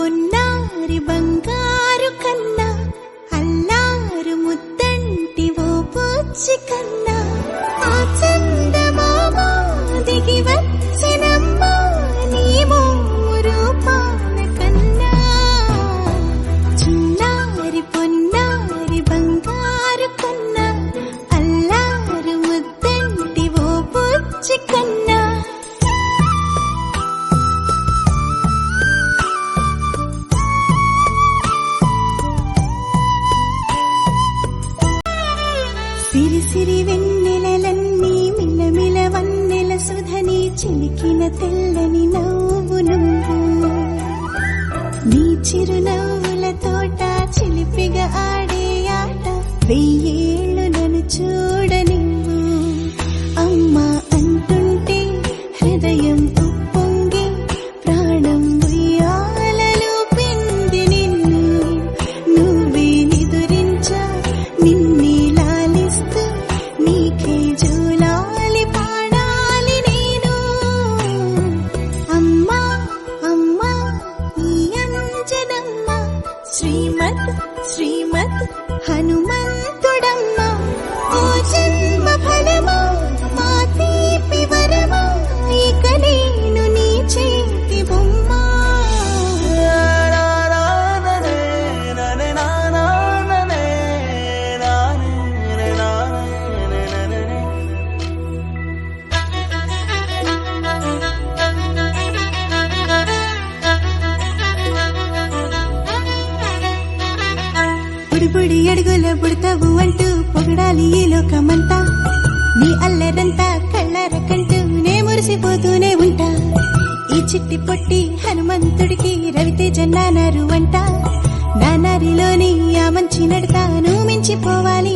పొన్నారి బంగారు కన్నా అల్లారు ముద్దంటి ఓ పూచి కన్నా ఆ చందమామ దిగి వచ్చినమ్మా నీ రూపాల కన్నా చిన్నారి పొన్నారి బంగారు కన్నా అల్లారు ముద్దంటి ఓ పూచి కన్నా సిరి సిరి వెన్నెలలన్నీ మిలమిల వన్నెల సుధని చిలికిన తెల్లని నవ్వు నువ్వు నీ చిరునవ్వుల తోట చిలిపిగా ఆడే ఆట వెయ్యేళ్ళు నన్ను చూడనివ్వు అమ్మా అంటుంటే హృదయం ఉప్పొంగి ప్రాణం ఉయ్యాలలో పిండి నిన్ను నువ్వే నిదురించా నిన్నే లాలిస్తూ నీకే జూలాలి పాడాలి నేను అమ్మా అమ్మా ఈ అంజనమ్మ శ్రీమత్ శ్రీమత్ హనుమంతుడమ్మ ఓ జన్మ ఫలమా మా తీపి వరమా ఇక నేను నీ చేతి బొమ్మ బుడి అడుగుల బుడతావు అంటూ పొగడాలి ఈ లోకమంతా నీ అల్లరంతా కళ్ళరకంటూ నే మురిసిపోతూనే ఉంటా ఈ చిట్టి పొట్టి హనుమంతుడికి రవితేజ నానారు అంట నానారిలోని ఆ మంచి నడతాను మించిపోవాలి